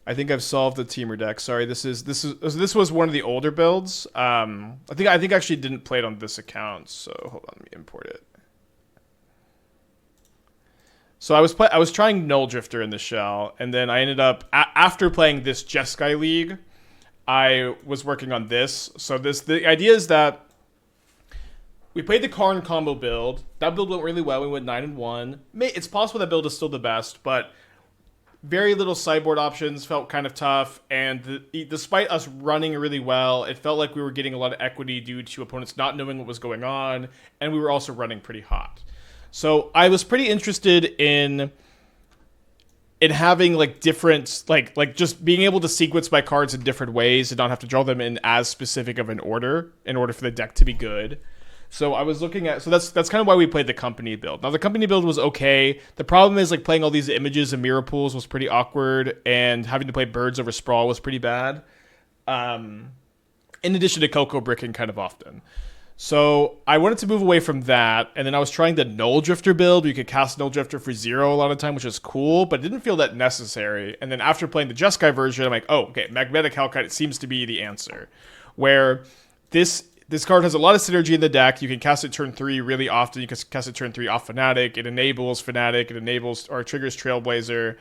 I think I've solved the Temur deck. Sorry, this was one of the older builds. I think I actually didn't play it on this account. So hold on, let me import it. So I was trying Null Drifter in the shell, and then I ended up after playing this Jeskai League, I was working on this. So the idea is that we played the Karn combo build. That build went really well. We went 9-1. It's possible that build is still the best, but very little sideboard options, felt kind of tough, and despite us running really well, it felt like we were getting a lot of equity due to opponents not knowing what was going on, and we were also running pretty hot. So I was pretty interested in having like different like just being able to sequence my cards in different ways and not have to draw them in as specific of an order in order for the deck to be good. So I was looking at, so that's kind of why we played the company build. Now the company build was okay. The problem is like playing all these images and mirror pools was pretty awkward, and having to play birds over sprawl was pretty bad. In addition to Coco bricking kind of often. So I wanted to move away from that, and then I was trying the Null Drifter build where you could cast Null Drifter for 0 a lot of the time, which is cool, but it didn't feel that necessary. And then after playing the Jeskai version, I'm like, oh, okay, Magmatic Hellkite seems to be the answer. Where this card has a lot of synergy in the deck. You can cast it turn 3 really often. You can cast it turn 3 off Fanatic. It enables Fanatic. It enables or triggers Trailblazer.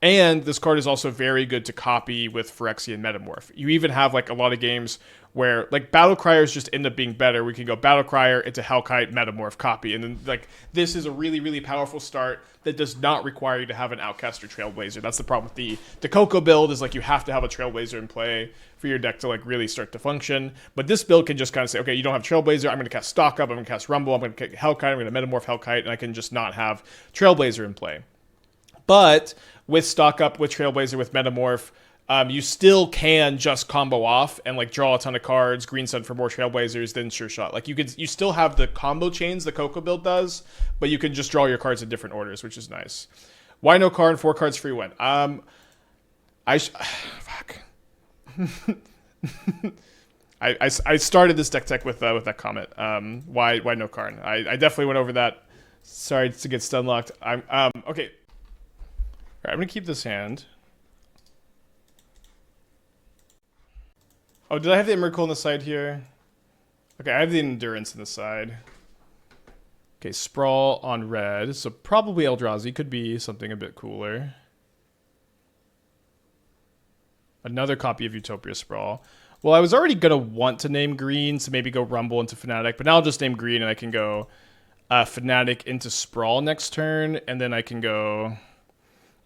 And this card is also very good to copy with Phyrexian Metamorph. You even have like a lot of games where like Battlecriers just end up being better. We can go Battlecrier into Hellkite Metamorph copy, and then like this is a really, really powerful start that does not require you to have an Outcaster Trailblazer. That's the problem with the Coco build, is like you have to have a Trailblazer in play for your deck to like really start to function. But this build can just kind of say, okay, you don't have Trailblazer, I'm going to cast Stock Up, I'm going to cast Rumble, I'm going to Hellkite, I'm going to Metamorph Hellkite, and I can just not have Trailblazer in play. But with Stock Up, with Trailblazer, with Metamorph, you still can just combo off and like draw a ton of cards, Green Sun for more Trailblazers, then Sureshot. Like you still have the combo chains the Coco build does, but you can just draw your cards in different orders, which is nice. Why no Karn? 4 cards free win. Fuck. I started this deck tech with that comment. Why no Karn? I definitely went over that. Sorry to get stun locked. Okay. All right, I'm gonna keep this hand. Oh, did I have the Emrakul on the side here? Okay, I have the Endurance on the side. Okay, Sprawl on red. So probably Eldrazi. Could be something a bit cooler. Another copy of Utopia Sprawl. Well, I was already going to want to name green, so maybe go Rumble into Fanatic. But now I'll just name green, and I can go Fanatic into Sprawl next turn. And then I can go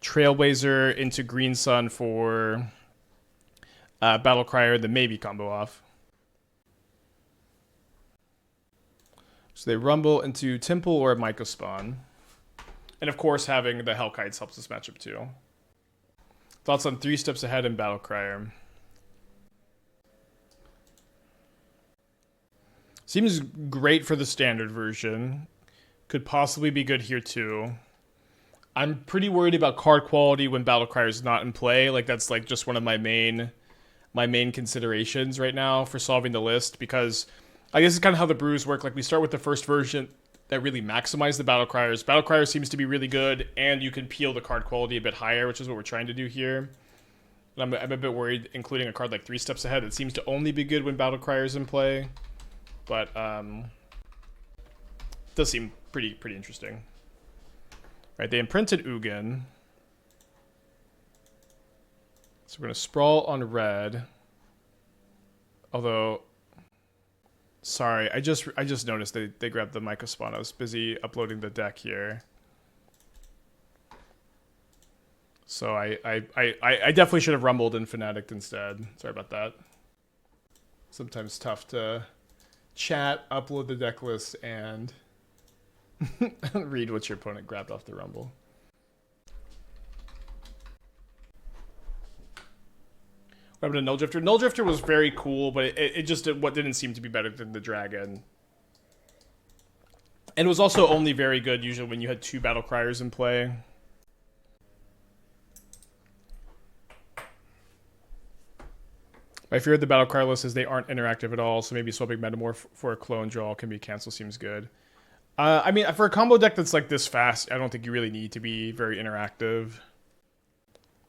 Trailblazer into Green Sun for Battlecrier, then maybe combo off. So they Rumble into Temple or Mycospawn. And of course, having the Hellkites helps this matchup too. Thoughts on 3 steps ahead in Battlecrier? Seems great for the standard version. Could possibly be good here too. I'm pretty worried about card quality when Battlecrier is not in play. Like that's like just one of my main considerations right now for solving the list, because I guess it's kind of how the brews work. Like we start with the first version that really maximize the Battlecriers. Battlecrier seems to be really good, and you can peel the card quality a bit higher, which is what we're trying to do here. And I'm a bit worried, including a card like 3 steps ahead. It seems to only be good when Battlecrier is in play, but does seem pretty interesting. Right, they imprinted Ugin. So we're going to Sprawl on red. Although, sorry, I just noticed they grabbed the Mycospawn. I was busy uploading the deck here. So I definitely should have Rumbled in Fanatic instead. Sorry about that. Sometimes tough to chat, upload the deck list, and read what your opponent grabbed off the Rumble. What happened to Null Drifter? Null Drifter was very cool, but it just didn't seem to be better than the Dragon. And it was also only very good usually when you had 2 Battlecriers in play. My fear of the Battlecrier list is they aren't interactive at all, so maybe swapping Metamorph for a clone draw can be cancel seems good. I mean, for a combo deck that's like this fast, I don't think you really need to be very interactive.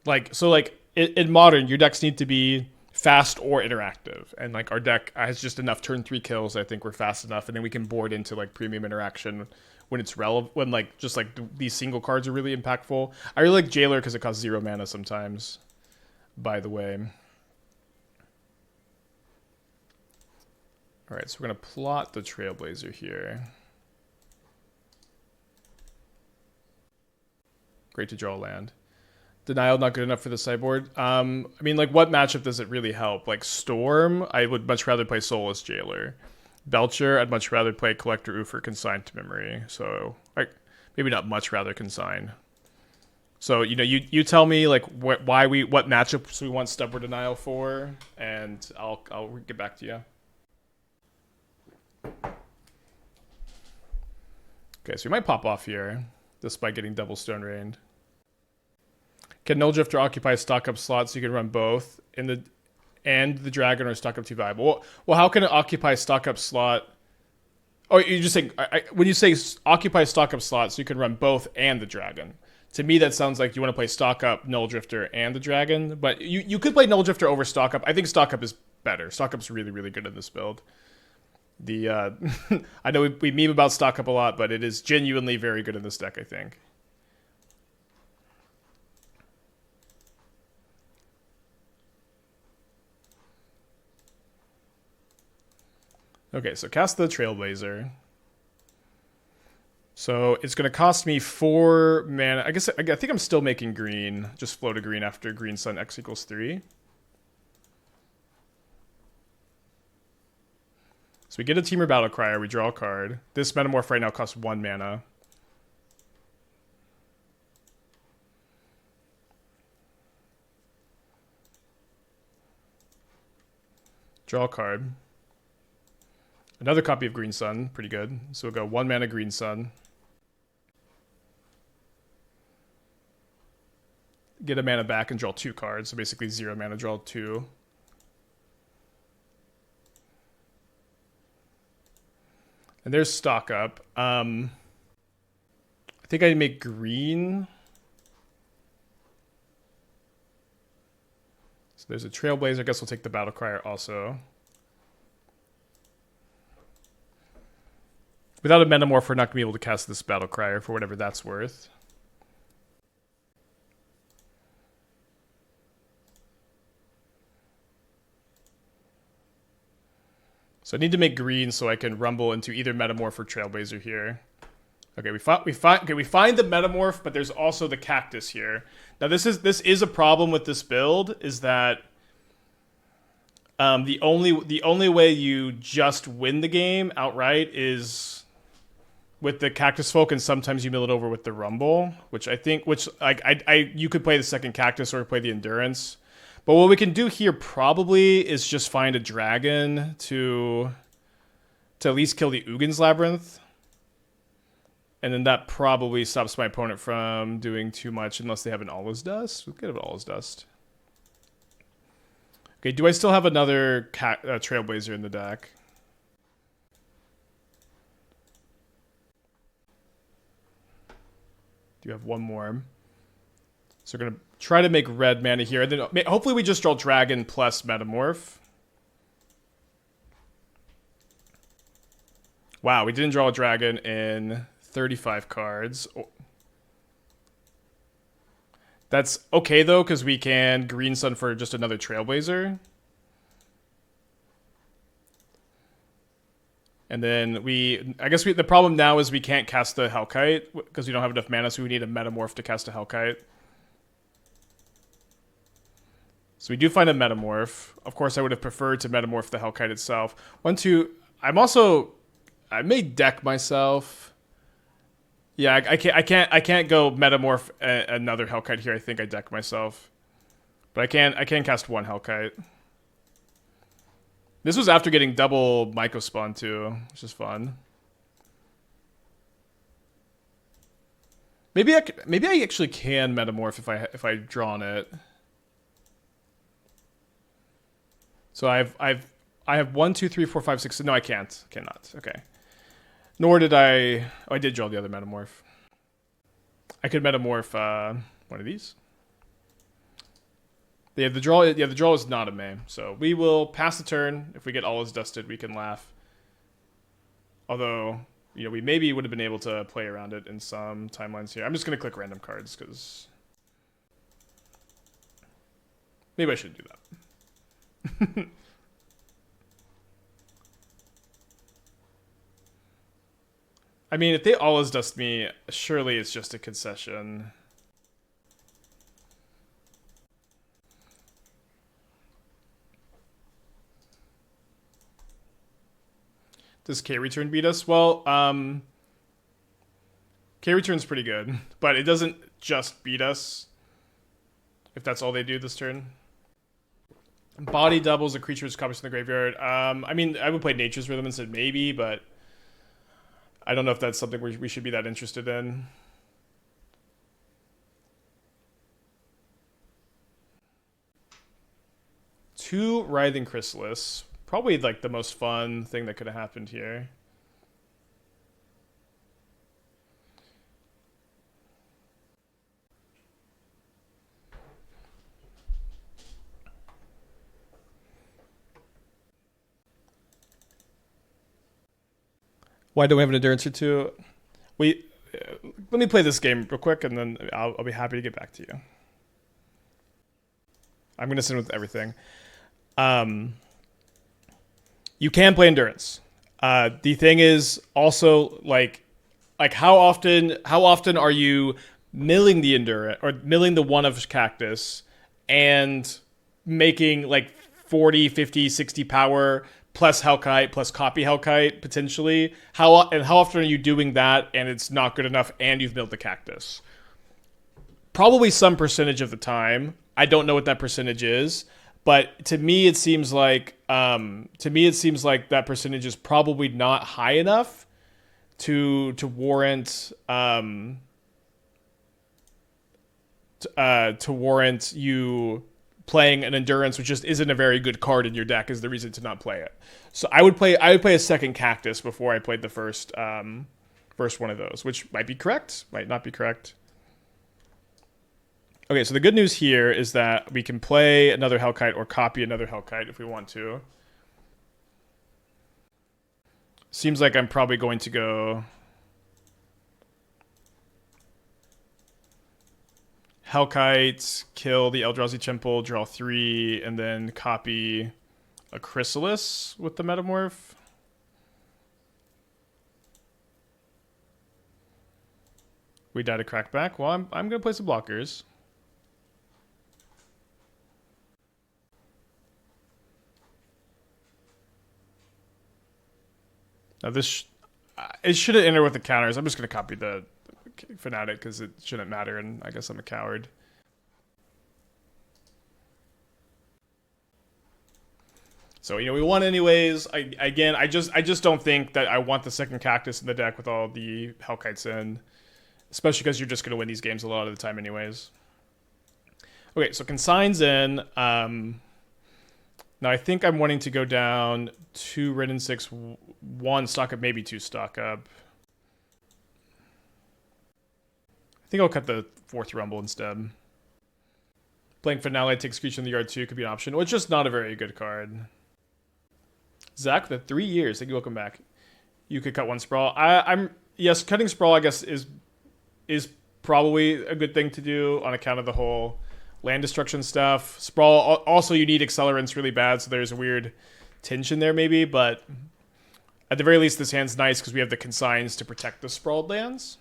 In Modern, your decks need to be fast or interactive, and like our deck has just enough turn 3 kills. I think we're fast enough, and then we can board into like premium interaction when it's relevant. When like just like these single cards are really impactful. I really like Jailer because it costs 0 mana sometimes. By the way. All right, so we're gonna plot the Trailblazer here. Great to draw land. Denial not good enough for the sideboard. I mean, like, what matchup does it really help? Like, Storm, I would much rather play Soulless Jailer. Belcher, I'd much rather play Collector Ouphe or Consign to Memory. So, like, maybe not much rather Consign. So, you know, you tell me, like, what matchups we want Stubborn Denial for, and I'll get back to you. Okay, so we might pop off here, despite getting double Stone Rained. Can Null Drifter occupy stock up slots so you can run both and the dragon, or stock up too viable? Well, how can it occupy stock up slot? Oh, you're just saying when you say occupy stock up slots so you can run both and the dragon. To me, that sounds like you want to play stock up, Null Drifter, and the dragon. But you could play Null Drifter over stock up. I think stock up is better. Stock up's really, really good in this build. I know we meme about stock up a lot, but it is genuinely very good in this deck, I think. Okay, so cast the Trailblazer. So it's going to cost me 4 mana. I think I'm still making green. Just float a green after green sun X equals 3. So we get a Temur Battlecrier. We draw a card. This Metamorph right now costs 1 mana. Draw a card. Another copy of Green Sun, pretty good. So we'll go 1 mana Green Sun. Get a mana back and draw 2 cards. So basically 0 mana, draw 2. And there's stock up. I think I make green. So there's a Trailblazer. I guess we'll take the Battlecrier also. Without a Metamorph, we're not going to be able to cast this Battlecrier for whatever that's worth. So I need to make green so I can rumble into either Metamorph or Trailblazer here. Okay, we find the Metamorph, but there's also the Cactus here. Now this is a problem with this build, is that the only way you just win the game outright is with the Cactusfolk, and sometimes you mill it over with the Rumble, which you could play the second Cactus or play the Endurance. But what we can do here probably is just find a dragon to at least kill the Ugin's Labyrinth. And then that probably stops my opponent from doing too much unless they have an Allah's Dust. We'll get an Allah's Dust. Okay, do I still have another Trailblazer in the deck? Do you have one more? So we're going to try to make red mana here. And then hopefully we just draw dragon plus Metamorph. Wow, we didn't draw a dragon in 35 cards. That's okay, though, because we can Green Sun for just another Trailblazer. And then the problem now is we can't cast the Hellkite because we don't have enough mana, so we need a Metamorph to cast a Hellkite. So we do find a Metamorph. Of course, I would have preferred to Metamorph the Hellkite itself. I may deck myself. Yeah, I can't go Metamorph another Hellkite here. I think I deck myself. But I can cast one Hellkite. This was after getting double Myco Spawn too, which is fun. Maybe I actually can Metamorph if I draw on it. So I have 1, 2, 3, 4, 5, 6. No, I cannot. Okay. Nor did I. Oh, I did draw the other Metamorph. I could Metamorph one of these. Yeah, the draw. Yeah, the draw is not a May. So we will pass the turn. If we get all is dusted, we can laugh. Although, we maybe would have been able to play around it in some timelines here. I'm just gonna click random cards because maybe I should do that. I mean, if they all is dust me, surely it's just a concession. Does K-Return beat us? Well, K-Return's pretty good, but it doesn't just beat us if that's all they do this turn. Body doubles a creature's copies from the graveyard. I mean, I would play Nature's Rhythm instead, maybe, but I don't know if that's something we should be that interested in. Two Writhing Chrysalis. Probably like the most fun thing that could have happened here. Why don't we have an endurance or two? Let me play this game real quick, and then I'll be happy to get back to you. I'm gonna sit with everything. You can play endurance. The thing is also like how often are you milling the endurance or milling the one of cactus and making like 40, 50, 60 power plus Hellkite plus copy Hellkite potentially? How often are you doing that and it's not good enough and you've milled the cactus? Probably some percentage of the time. I don't know what that percentage is. But to me, it seems like that percentage is probably not high enough to warrant you playing an endurance, which just isn't a very good card in your deck, is the reason to not play it. So I would play a second cactus before I played the first one of those, which might be correct, might not be correct. Okay, so the good news here is that we can play another Hellkite or copy another Hellkite if we want to. Seems like I'm probably going to go Hellkite, kill the Eldrazi Temple, draw 3, and then copy a Chrysalis with the Metamorph. We died a crackback. Well, I'm going to play some blockers. Now it shouldn't enter with the counters. I'm just going to copy the Fanatic because it shouldn't matter, and I guess I'm a coward. So, we won anyways. I just don't think that I want the second Cactus in the deck with all the Hellkites in. Especially because you're just going to win these games a lot of the time anyways. Okay, so Consign's in. Now, I think I'm wanting to go down 2 Wrenn and Six, 1 stock up, maybe 2 stock up. I think I'll cut the 4th Rumble instead. Playing Finale takes creature in the yard too could be an option, which is just not a very good card. Zach, the 3 years. Thank you, welcome back. You could cut 1 Sprawl. Yes, cutting Sprawl, I guess, is probably a good thing to do on account of the whole land destruction stuff. Sprawl, also you need accelerants really bad, so there's a weird tension there maybe, but at the very least this hand's nice because we have the Consigns to protect the sprawled lands.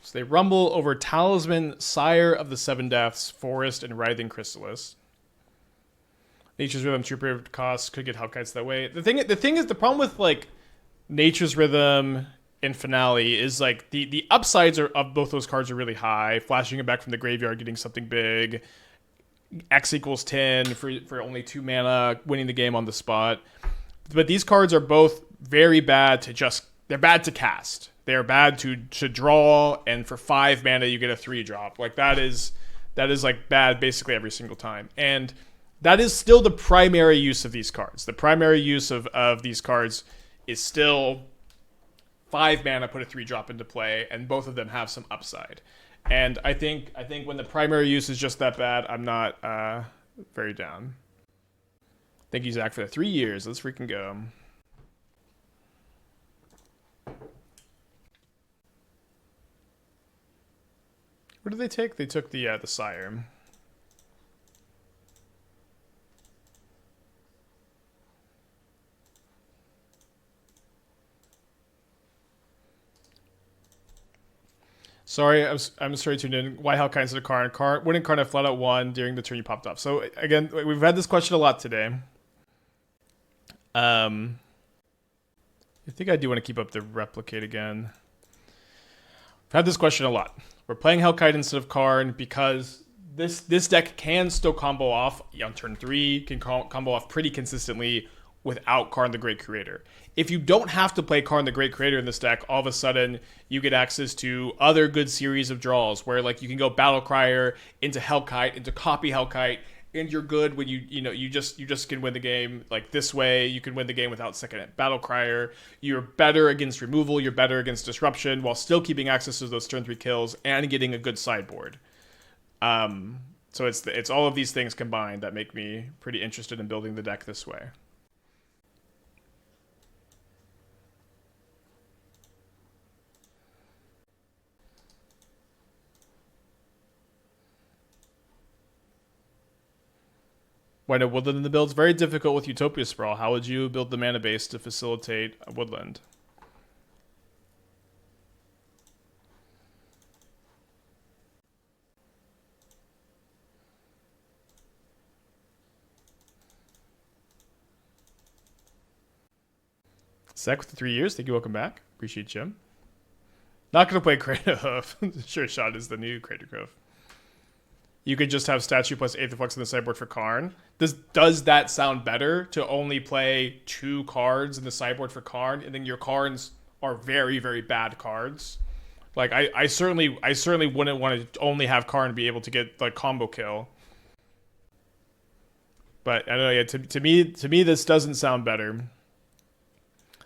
So they rumble over Talisman, Sire of the Seven Deaths, Forest, and Writhing Chrysalis. Nature's Rhythm, Trooper costs could get Hellkites that way. The thing is, the problem with like Nature's Rhythm and Finale is like the upsides of both those cards are really high. Flashing it back from the graveyard, getting something big. X equals 10 for only 2 mana, winning the game on the spot. But these cards are both very bad they're bad to cast. They're bad to draw, and for 5 mana you get a 3-drop. Like that is that is like bad basically every single time. And that is still the primary use of these cards. The primary use of these cards is still 5 mana, put a 3-drop into play, and both of them have some upside. And I think when the primary use is just that bad, I'm not very down. Thank you, Zach, for the 3 years. Let's freaking go. What did they take? They took the Sire. Sorry, I'm sorry to tune in. Why Hellkite instead of Karn? Wouldn't Karn have flat out won during the turn you popped off? So again, we've had this question a lot today. I think I do want to keep up the replicate again. I've had this question a lot. We're playing Hellkite instead of Karn because this deck can still combo off on turn 3, can combo off pretty consistently without Karn the Great Creator. If you don't have to play Karn the Great Creator in this deck, all of a sudden you get access to other good series of draws where like you can go Battlecrier into Hellkite, into copy Hellkite, and you're good when you just can win the game like this way. You can win the game without second Battlecrier. You're better against removal, you're better against disruption while still keeping access to those turn 3 kills and getting a good sideboard. So it's all of these things combined that make me pretty interested in building the deck this way. Why no Woodland in the build? It's very difficult with Utopia Sprawl. How would you build the mana base to facilitate a Woodland? Zach with the 3 years. Thank you. Welcome back. Appreciate you. Not going to play Crater Hoof. Sureshot is the new Crater Hoof. You could just have statue plus Aether Flux in the sideboard for Karn. Does that sound better to only play 2 cards in the sideboard for Karn, and then your Karns are very, very bad cards? Like I certainly wouldn't want to only have Karn be able to get like combo kill. But I don't know. Yeah, to me this doesn't sound better.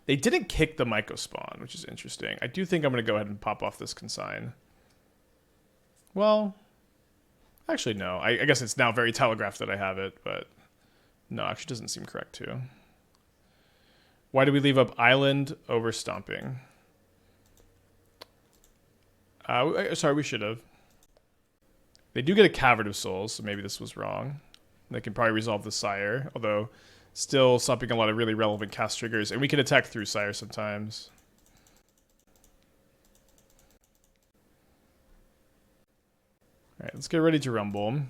They didn't kick the Myco spawn, which is interesting. I do think I'm going to go ahead and pop off this Consign. Well, actually, no. I guess it's now very telegraphed that I have it, but no, actually doesn't seem correct too. Why did we leave up Island over Stomping? Sorry, we should have. They do get a Cavern of Souls, so maybe this was wrong. They can probably resolve the Sire, although still stopping a lot of really relevant cast triggers, and we can attack through Sire sometimes. Alright, let's get ready to rumble.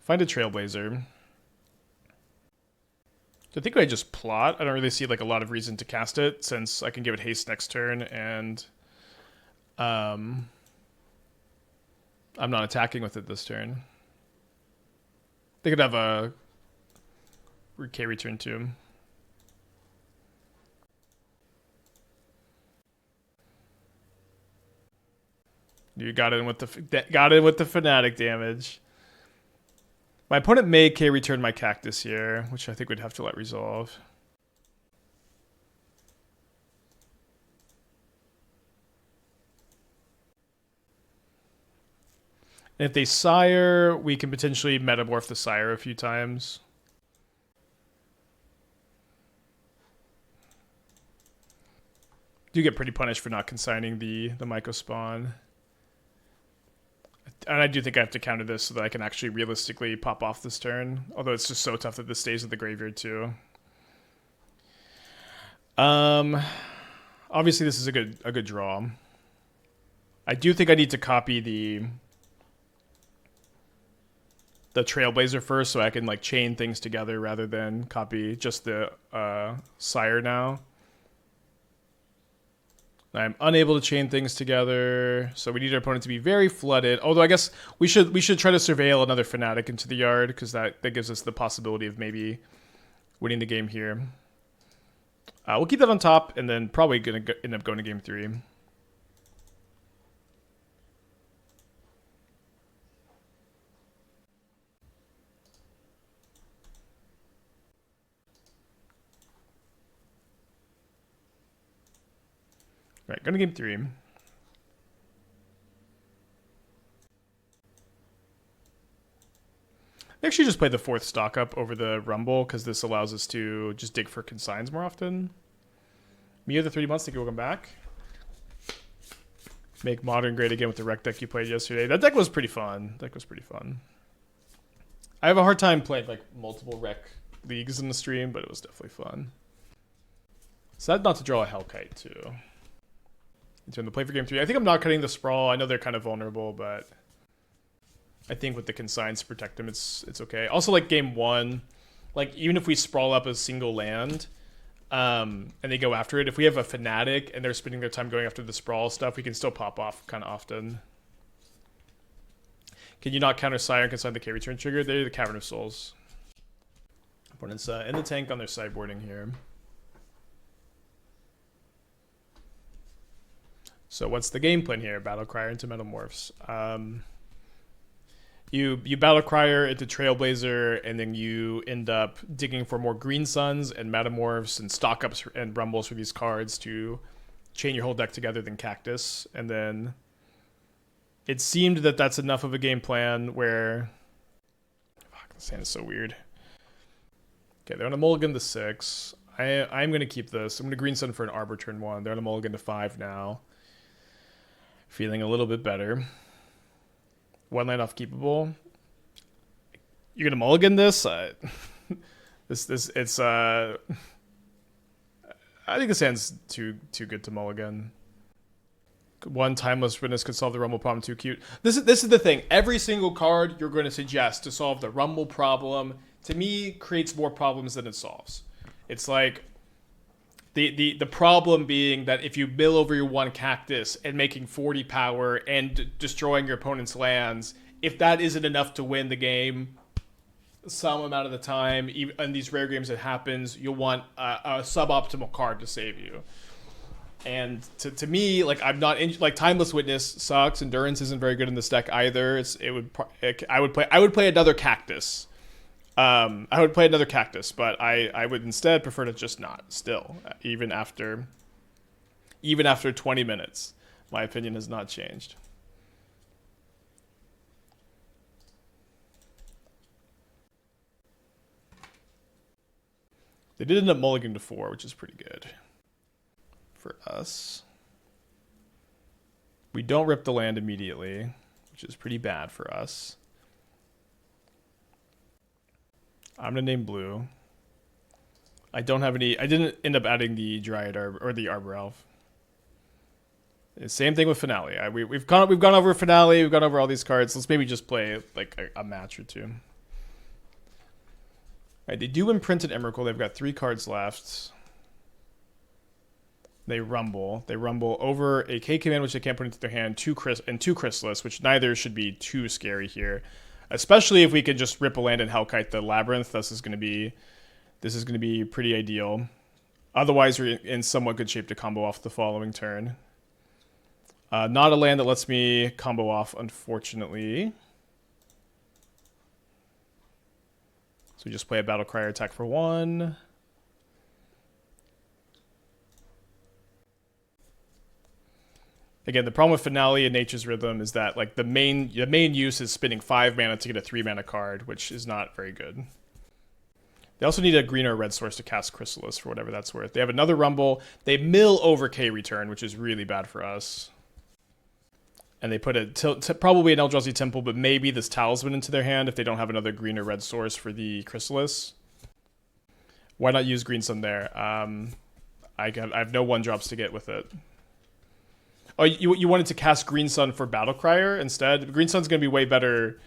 Find a Trailblazer. I think I just plot. I don't really see like a lot of reason to cast it since I can give it haste next turn, and I'm not attacking with it this turn. They could have a K return too. You got in with the Fanatic damage. My opponent may K return my Cactus here, which I think we'd have to let resolve. And if they Sire, we can potentially Metamorph the Sire a few times. Do get pretty punished for not consigning the Myco spawn. And I do think I have to counter this so that I can actually realistically pop off this turn. Although it's just so tough that this stays at the graveyard too. Obviously this is a good draw. I do think I need to copy the Trailblazer first so I can like chain things together rather than copy just the Sire now. I'm unable to chain things together, so we need our opponent to be very flooded. Although I guess we should try to surveil another Fanatic into the yard because that gives us the possibility of maybe winning the game here. We'll keep that on top and then probably gonna end up going to game 3. Right, going to game 3. I actually just played the 4th stock up over the Rumble because this allows us to just dig for consigns more often. Mia the 3 months, thank you, welcome back. Make Modern great again with the rec deck you played yesterday. That deck was pretty fun. I have a hard time playing like multiple rec leagues in the stream, but it was definitely fun. Sad not to draw a Hellkite too. Turn the play for game 3. I think I'm not cutting the Sprawl. I know they're kind of vulnerable, but I think with the consigns to protect them, it's okay. Also, like game 1, like even if we sprawl up a single land, and they go after it, if we have a Fanatic and they're spending their time going after the Sprawl stuff, we can still pop off kind of often. Can you not counter Sire and consign the K return trigger? They're the Cavern of Souls. Opponents in the tank on their sideboarding here. So what's the game plan here? Battlecrier into Metamorphs. You Battlecrier into Trailblazer, and then you end up digging for more Green Suns and Metamorphs and stock ups and Rumbles for these cards to chain your whole deck together than Cactus. And then it seemed that that's enough of a game plan where... Fuck, this hand is so weird. Okay, they're on a mulligan to 6. I'm going to keep this. I'm going to Green Sun for an Arbor turn 1. They're on a mulligan to 5 now. Feeling a little bit better. 1 land off keepable. You're gonna mulligan this? I think this hand's too good to mulligan. 1 Timeless Witness could solve the Rumble problem too cute. This is the thing. Every single card you're going to suggest to solve the Rumble problem, to me, creates more problems than it solves. It's like the problem being that if you mill over your 1 Cactus and making 40 power and destroying your opponent's lands, if that isn't enough to win the game, some amount of the time, even in these rare games it happens, you'll want a suboptimal card to save you. And to me, like, I'm not like Timeless Witness sucks. Endurance isn't very good in this deck either. I would play another Cactus. I would play another Cactus, but I would instead prefer to just not. Still, even after 20 minutes, my opinion has not changed. They did end up mulliganing to 4, which is pretty good for us. We don't rip the land immediately, which is pretty bad for us. I'm gonna name blue. I didn't end up adding the Dryad Arbor or the Arbor Elf. Same thing with Finale. We've gone over Finale. We've gone over all these cards. Let's maybe just play like a match or two. All right, they do imprint an Emrakul. They've got 3 cards left. They rumble. They rumble over a K command, which they can't put into their hand, 2 Chrysalis, which neither should be too scary here. Especially if we could just rip a land and Hellkite the Labyrinth. This is going to be pretty ideal. Otherwise, we're in somewhat good shape to combo off the following turn. Not a land that lets me combo off, unfortunately. So we just play a Battlecrier attack for 1. Again, the problem with Finale and Nature's Rhythm is that like the main use is spending 5 mana to get a 3 mana card, which is not very good. They also need a green or red source to cast Chrysalis for whatever that's worth. They have another Rumble. They mill over K return, which is really bad for us. And they put probably an Eldrazi Temple, but maybe this Talisman into their hand if they don't have another green or red source for the Chrysalis. Why not use Green Sun there? I have no 1-drops to get with it. Oh, you wanted to cast Green Sun for Battlecrier instead? Green Sun's going to be way better.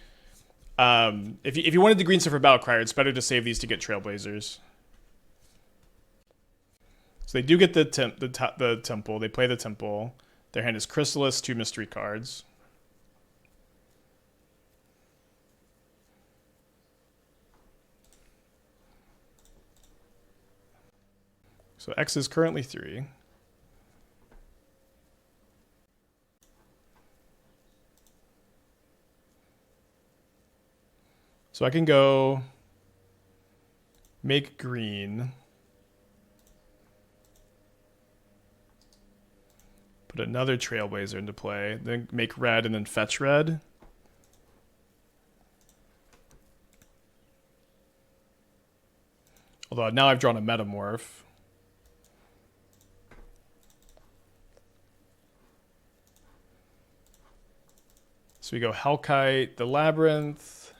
If you wanted the Green Sun for Battlecrier, it's better to save these to get Trailblazers. So they do get the Temple. They play the Temple. Their hand is Chrysalis, 2 mystery cards. So X is currently 3. So I can go make green. Put another Trailblazer into play. Then make red and then fetch red. Although now I've drawn a Metamorph. So we go Hellkite, the Labyrinth.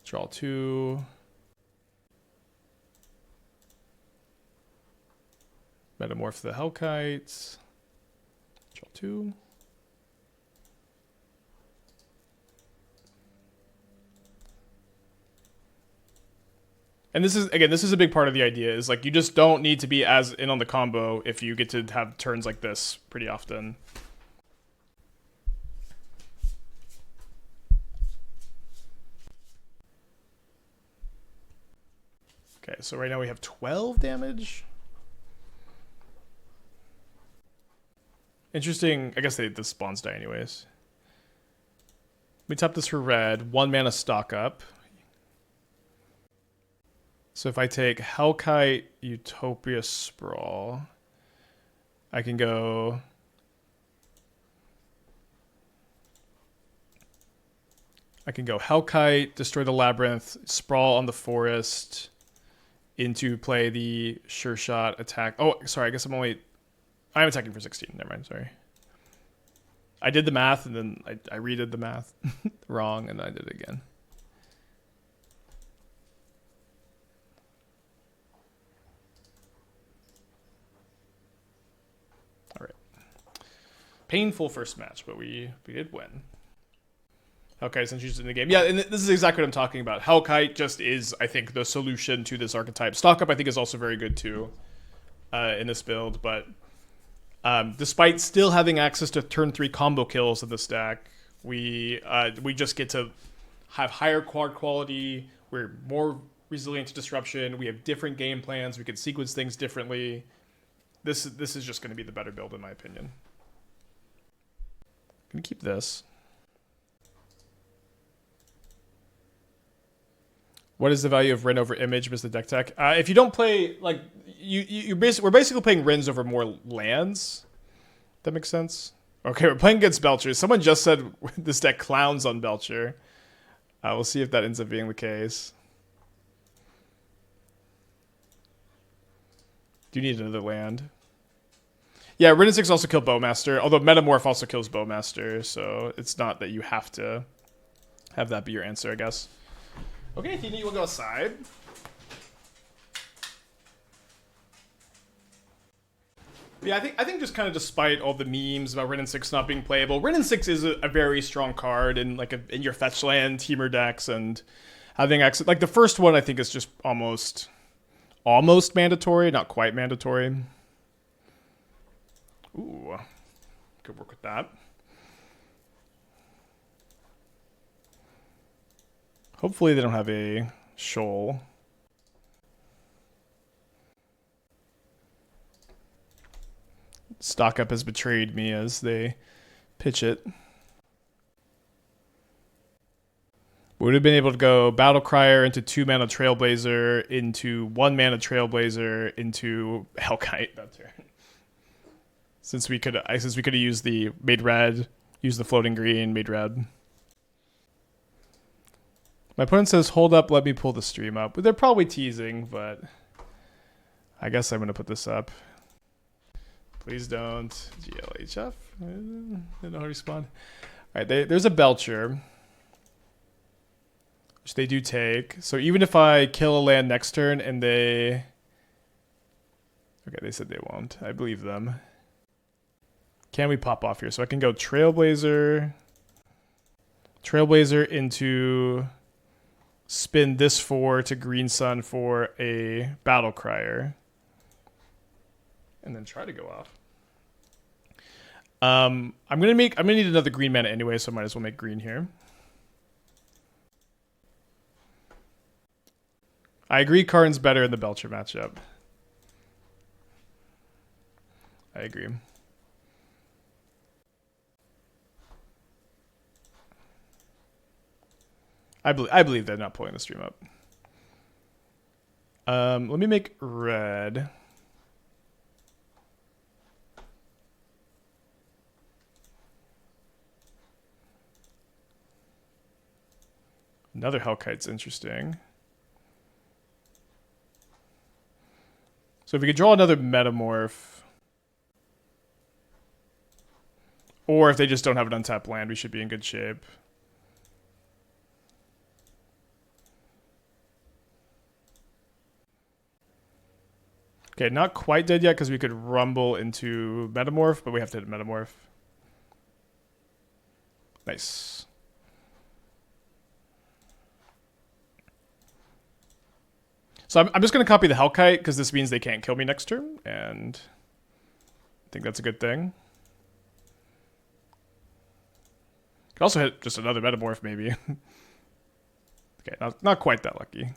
Draw 2. Metamorph the Hellkite. Draw 2. And this is a big part of the idea, is like you just don't need to be as in on the combo if you get to have turns like this pretty often. Okay, so right now we have 12 damage. Interesting. I guess the spawns die anyways. We tap this for red. 1 mana stock up. So if I take Hellkite, Utopia Sprawl, I can go... Hellkite, destroy the Labyrinth, Sprawl on the Forest, into play the Sureshot attack. Oh, sorry, I guess I'm attacking for 16. Never mind, sorry. I did the math, and then I redid the math wrong, and I did it again. All right. Painful first match, but we did win. Hellkite's interested in the game. Yeah, and this is exactly what I'm talking about. Hellkite just is, I think, the solution to this archetype. Stock Up, I think, is also very good, too, in this build. But despite still having access to turn 3 combo kills in the stack, we just get to have higher card quality. We're more resilient to disruption. We have different game plans. We can sequence things differently. This is just going to be the better build, in my opinion. I'm going to keep this. What is the value of Wrenn over Image, Mr. Deck Tech? If you don't play, like, we're basically playing Wrenns over more lands. That makes sense? Okay, we're playing against Belcher. Someone just said this deck clowns on Belcher. We'll see if that ends up being the case. Do you need another land? Yeah, Wrenn and Six also kill Bowmaster, although Metamorph also kills Bowmaster, so it's not that you have to have that be your answer, I guess. Okay, if you need, we'll go aside. Yeah, I think just kind of despite all the memes about Wrenn and Six not being playable, Wrenn and Six is a very strong card in in your fetch land, teamer decks, and having access. Like the first one, I think is just almost mandatory, not quite mandatory. Ooh, could work with that. Hopefully they don't have a shoal. Stock Up has betrayed me as they pitch it. We would have been able to go Battlecrier into 2 mana Trailblazer, into 1 mana Trailblazer, into Hellkite that turn. Since we could have used the made red, used the floating green, made red. My opponent says, hold up, let me pull the stream up. They're probably teasing, but I guess I'm going to put this up. Please don't. GLHF. I don't know how to respond. All right, there's a Belcher, which they do take. So even if I kill a land next turn and they... Okay, they said they won't. I believe them. Can we pop off here? So I can go Trailblazer into... Spin this 4 to Green Sun for a Battlecrier. And then try to go off. I'm gonna need another green mana anyway, so I might as well make green here. I agree Karn's better in the Belcher matchup. I agree. I believe they're not pulling the stream up. Let me make red. Another Hellkite's interesting. So if we could draw another Metamorph, or if they just don't have an untapped land, we should be in good shape. Okay, not quite dead yet because we could rumble into Metamorph, but we have to hit Metamorph. Nice. So I'm just going to copy the Hellkite because this means they can't kill me next turn, and I think that's a good thing. Could also hit just another Metamorph, maybe. Okay, not quite that lucky.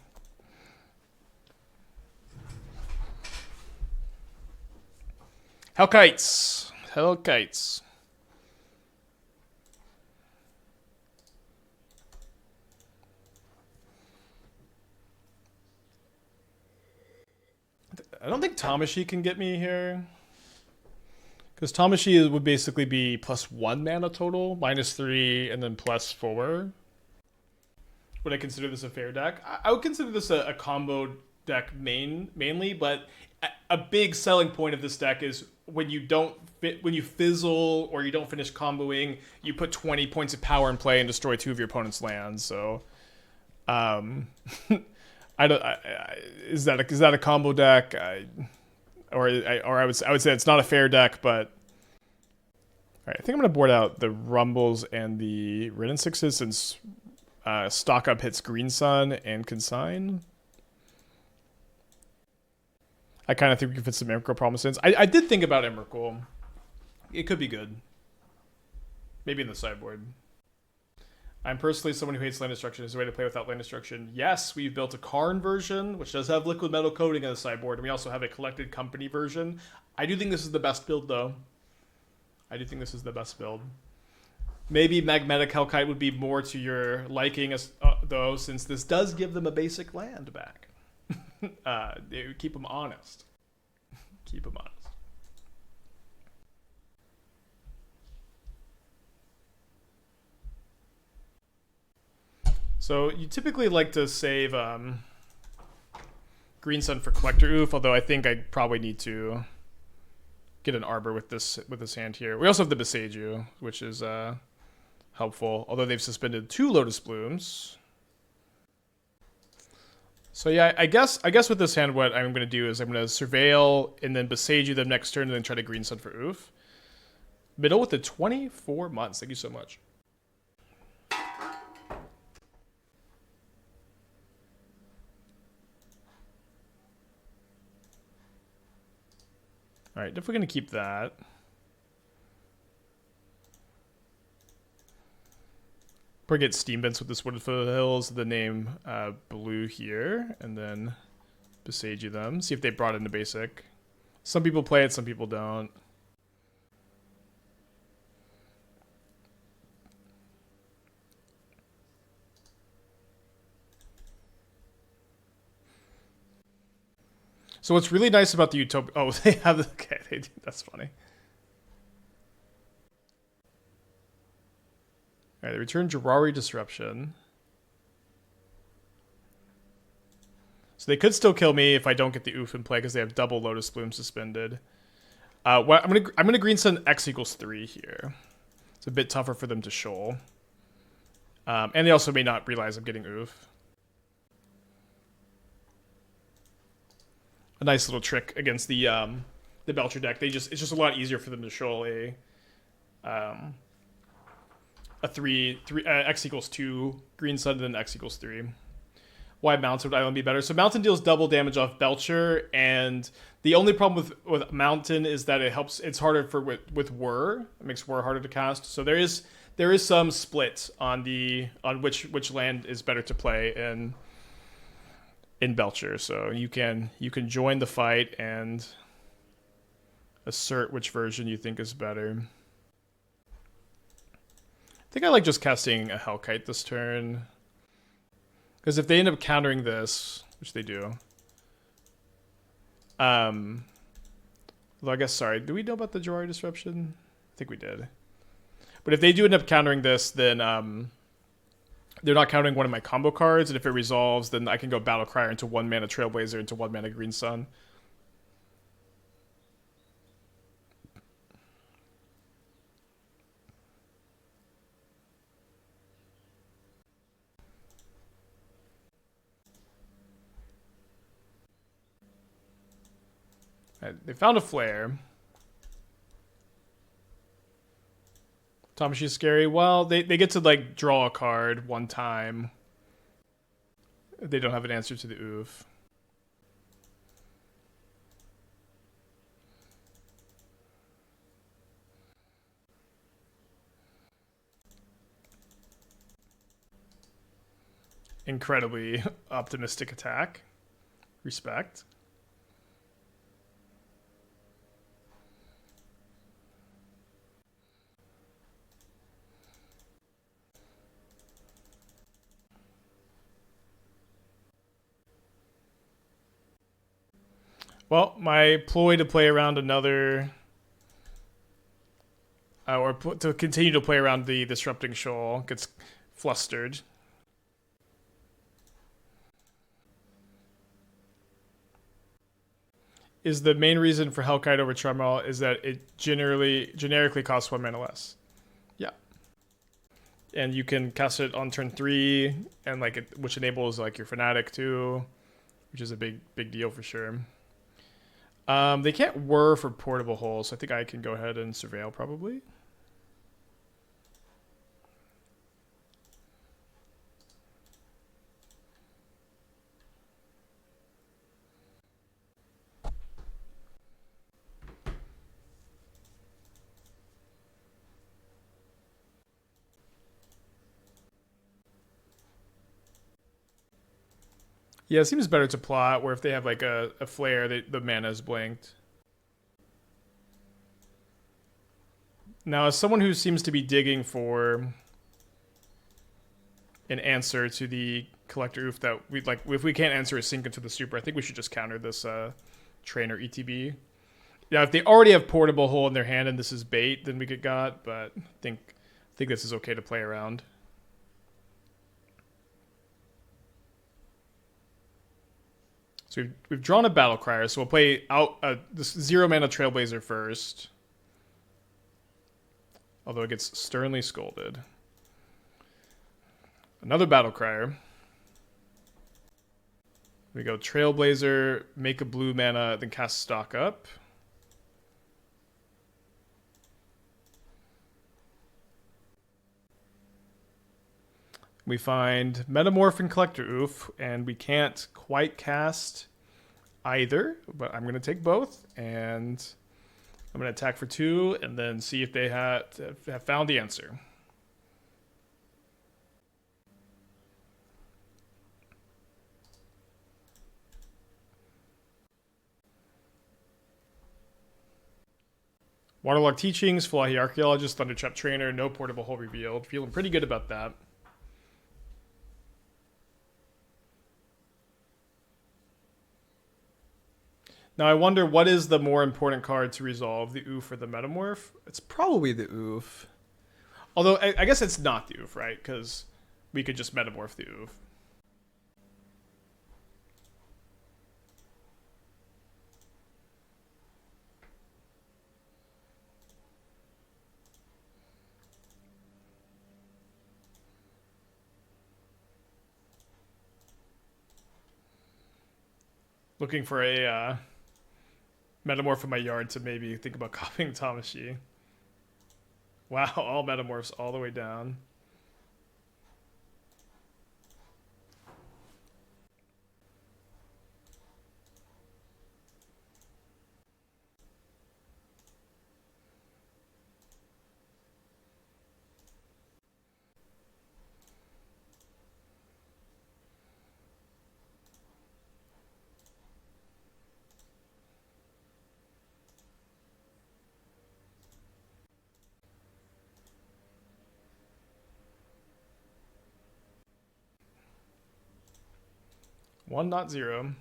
Hellkites. Hellkites. I don't think Tamashii can get me here. Because Tamashii would basically be +1 mana total, -3, and then +4. Would I consider this a fair deck? I would consider this a combo deck mainly, but a big selling point of this deck is when you fizzle or you don't finish comboing, you put 20 points of power in play and destroy 2 of your opponent's lands. So, is that a combo deck? I would say it's not a fair deck, but all right, I think I'm gonna board out the Rumbles and the Wrenn and Sixes since Stock Up hits Green Sun and Consign. I kind of think we can fit some Emrakul Promisance. I did think about Emrakul. It could be good. Maybe in the sideboard. I'm personally someone who hates land destruction. Is there a way to play without land destruction? Yes, we've built a Karn version, which does have liquid metal coating on the sideboard, and we also have a collected company version. I do think this is the best build, though. I do think this is the best build. Maybe Magmatic Hellkite would be more to your liking, though, since this does give them a basic land back. Keep them honest. Keep them honest. So you typically like to save Green Sun for Collector Ouphe, although I think I probably need to get an Arbor with this hand here. We also have the Boseiju, which is helpful, although they've suspended 2 Lotus Blooms. So yeah, I guess with this hand, what I'm going to do is I'm going to Surveil and then Boseiju them next turn and then try to Green Sun for Ouphe. Middle with the 24 months. Thank you so much. All right, if we're going to keep that. Probably get Steam Vents with this Wooded Foothills, the name Blue here, and then Boseiju them. See if they brought in the basic. Some people play it, some people don't. So what's really nice about the Utopia... Oh, they have... Okay, they do. That's funny. All right, they return Jarari Disruption. So they could still kill me if I don't get the Ouphe in play because they have double Lotus Bloom suspended. I'm gonna Green Sun X = 3 here. It's a bit tougher for them to shoal. And they also may not realize I'm getting Ouphe. A nice little trick against the Belcher deck. It's just a lot easier for them to shoal a 3 X = 2 Green Sun than X = 3. Why Mountain would Island be better? So Mountain deals double damage off Belcher, and the only problem with Mountain is that it's harder with Whir. It makes Whir harder to cast. So there is some split on which land is better to play in Belcher. So you can join the fight and assert which version you think is better. I think I like just casting a Hellkite this turn. Because if they end up countering this, which they do. Although I guess, sorry, do we know about the Jarari Disruption? I think we did. But if they do end up countering this, then they're not counting one of my combo cards, and if it resolves, then I can go Battlecrier into 1 mana Trailblazer into 1 mana Green Sun. They found a flare. Tamashi's scary. Well, they get to like draw a card one time. They don't have an answer to the Ouphe. Incredibly optimistic attack. Respect. Well, my ploy to play around another, to continue to play around the Disrupting Shoal gets flustered. Is the main reason for Hellkite over Tremor is that it generically costs 1 mana less. Yeah. And you can cast it on turn 3, and like which enables like your Fanatic too, which is a big deal for sure. They can't whir for Portable Hole, so I think I can go ahead and Surveil probably. Yeah, it seems better to plot where if they have like a flare, the mana is blanked. Now, as someone who seems to be digging for an answer to the Collector Ouphe that we like, if we can't answer a sink into the super, I think we should just counter this Trainer ETB. Yeah, if they already have Portable Hole in their hand and this is bait, then we get got. But I think this is okay to play around. So we've drawn a Battlecrier, so we'll play out this 0 mana Trailblazer first. Although it gets sternly scolded. Another Battlecrier. We go Trailblazer, make a blue mana, then cast Stock Up. We find Metamorph and Collector Ouphe, and we can't quite cast either, but I'm going to take both, and I'm going to attack for 2, and then see if they have found the answer. Waterlogged Teachings, Falahi Archaeologist, Thundertrap Trainer, no Portable Hole revealed. Feeling pretty good about that. Now I wonder what is the more important card to resolve, the Ouphe or the Metamorph? It's probably the Ouphe. Although I guess it's not the Ouphe, right? Because we could just Metamorph the Ouphe. Looking for a Metamorph in my yard to maybe think about copying Tamashi. Wow, all Metamorphs all the way down. One not zero.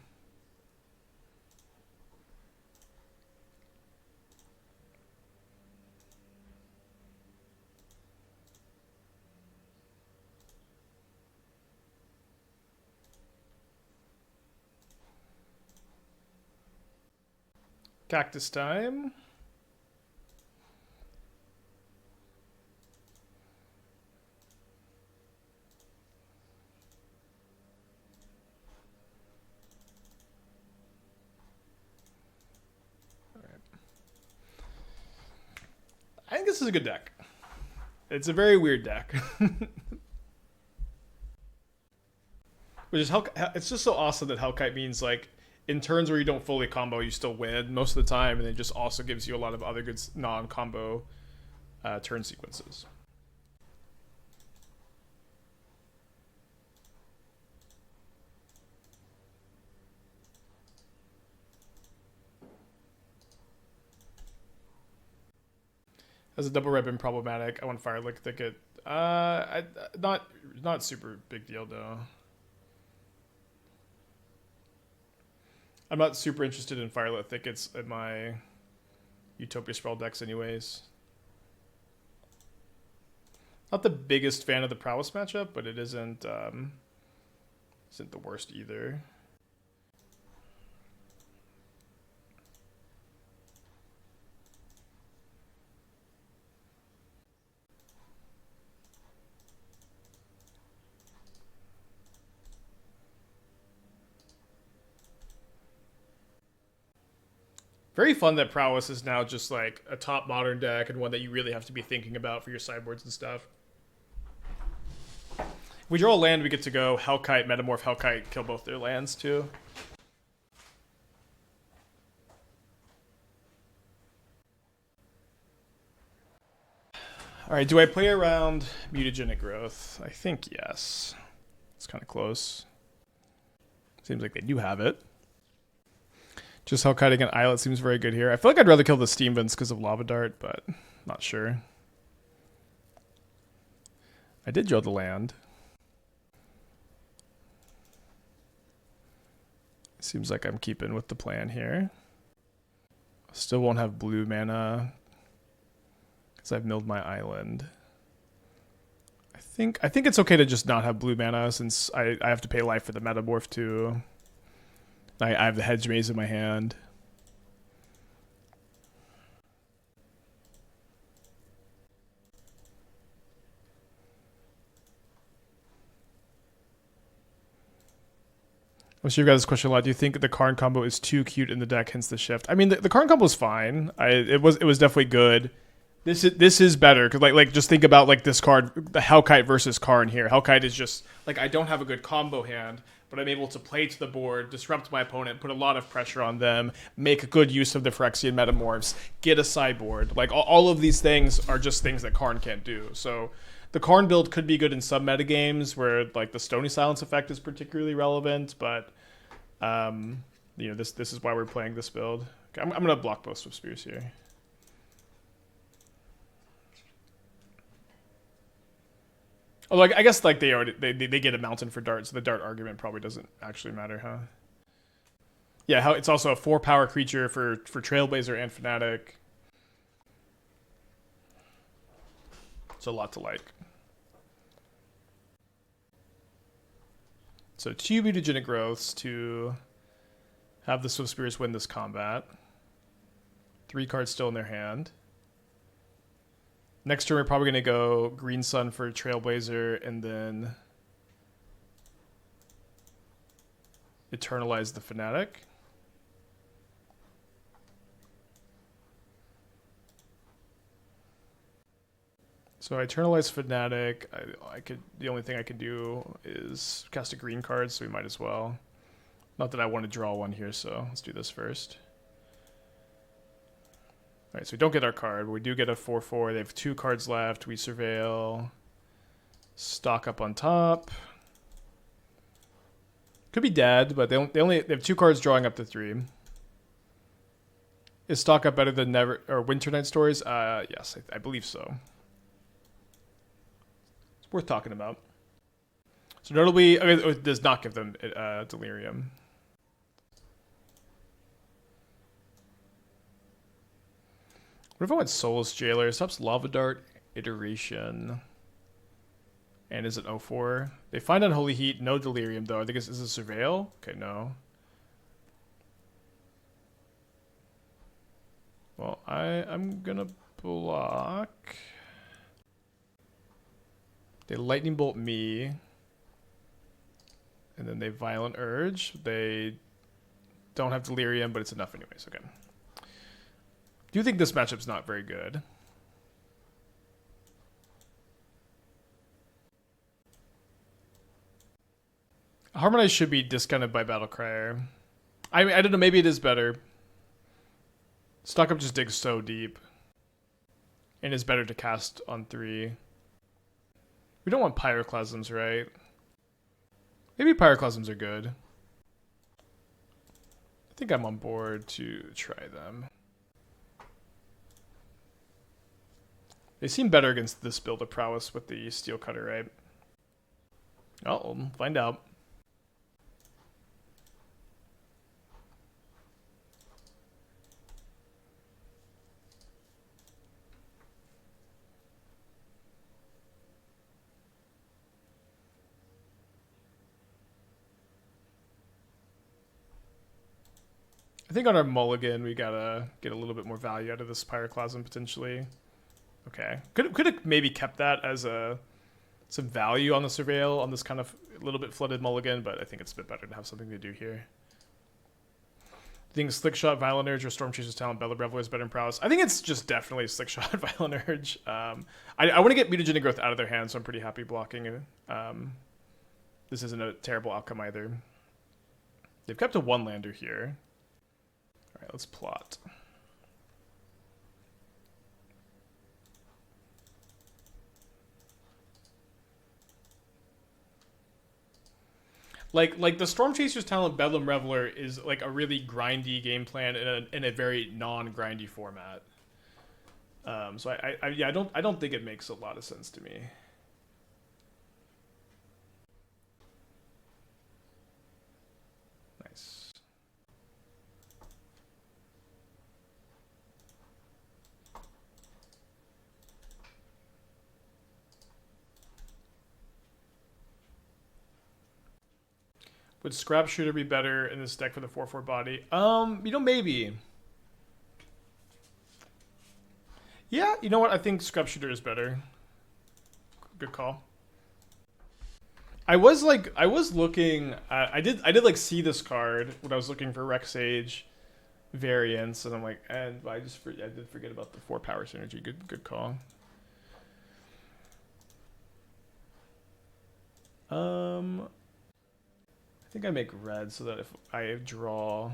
Cactus time. I think this is a good deck. It's a very weird deck. Which is it's just so awesome that Hellkite means like in turns where you don't fully combo, you still win most of the time, and it just also gives you a lot of other good non-combo turn sequences. As a double red been problematic. I want Firelight Thicket. Not super big deal though. I'm not super interested in Firelight Thickets in my Utopia Sprawl decks anyways. Not the biggest fan of the Prowess matchup, but it isn't the worst either. Very fun that Prowess is now just like a top modern deck and one that you really have to be thinking about for your sideboards and stuff. If we draw a land, we get to go Hellkite, Metamorph, Hellkite, kill both their lands too. Alright, do I play around Mutagenic Growth? I think yes. It's kind of close. Seems like they do have it. Just Hellkiting an Islet seems very good here. I feel like I'd rather kill the Steam Vents because of Lava Dart, but not sure. I did draw the land. Seems like I'm keeping with the plan here. Still won't have blue mana because I've milled my island. I think it's okay to just not have blue mana since I have to pay life for the Metamorph too. I have the Hedge Maze in my hand. I'm sure you guys this question a lot. Do you think the Karn combo is too cute in the deck, hence the shift? I mean, the Karn combo is fine. It was definitely good. This is better because like just think about like this card, the Hellkite versus Karn here. Hellkite is just like I don't have a good combo hand, but I'm able to play to the board, disrupt my opponent, put a lot of pressure on them, make good use of the Phyrexian Metamorphs, get a sideboard. Like all of these things are just things that Karn can't do. So the Karn build could be good in some metagames where like the Stony Silence effect is particularly relevant, but you know this is why we're playing this build. Okay, I'm gonna block both Swift Spears here. Although I guess like they get a mountain for Dart, so the Dart argument probably doesn't actually matter, huh? Yeah, how it's also a 4-power creature for Trailblazer and Fanatic. It's a lot to like. So 2 Mutagenic Growths to have the Swift Spears win this combat. 3 cards still in their hand. Next turn, we're probably going to go Green Sun for Trailblazer and then Eternalize the Fanatic. So I Eternalize Fanatic. The only thing I could do is cast a green card, so we might as well. Not that I want to draw one here, so let's do this first. Alright, so we don't get our card, but we do get a 4/4. They have 2 cards left. We Surveil. Stock up on top. Could be dead, but they have 2 cards drawing up to 3. Is Stock Up better than Winter Night Stories? Yes, I believe so. It's worth talking about. So notably, it does not give them Delirium. What if I went Soulless Jailer? Stops Lava Dart, Iteration. And is it 0-4? They find Unholy Heat, no Delirium though. I think is it Surveil? Okay, no. Well, I'm gonna block. They lightning bolt me. And then they Violent Urge. They don't have Delirium, but it's enough anyways. Okay. Do you think this matchup's not very good? Harmonize should be discounted by Battlecrier. I mean, I don't know. Maybe it is better. Stock Up just digs so deep. And is better to cast on 3. We don't want Pyroclasms, right? Maybe Pyroclasms are good. I think I'm on board to try them. They seem better against this build of prowess with the Steel Cutter, right? Oh, we'll find out. I think on our mulligan, we gotta get a little bit more value out of this Pyroclasm potentially. Okay, could have maybe kept that as some value on the Surveil on this kind of a little bit flooded mulligan, but I think it's a bit better to have something to do here. I think Slickshot, Violent Urge, or Stormchaser's Talent, Bella Reveler is better in prowess. I think it's just definitely Slickshot, Violent Urge. I want to get Mutagenic Growth out of their hands, so I'm pretty happy blocking. This isn't a terrible outcome either. They've kept a 1-lander here. All right, let's plot. Like the Stormchaser's Talent Bedlam Reveler is like a really grindy game plan in a very non-grindy format. So I don't think it makes a lot of sense to me. Nice. Would Scrap Shooter be better in this deck for the 4/4 body? Maybe. Yeah, you know what? I think Scrap Shooter is better. Good call. I was looking. I did like see this card when I was looking for Rec Sage variants, and I'm like, I did forget about the 4 power synergy. Good call. I think I make red so that if I draw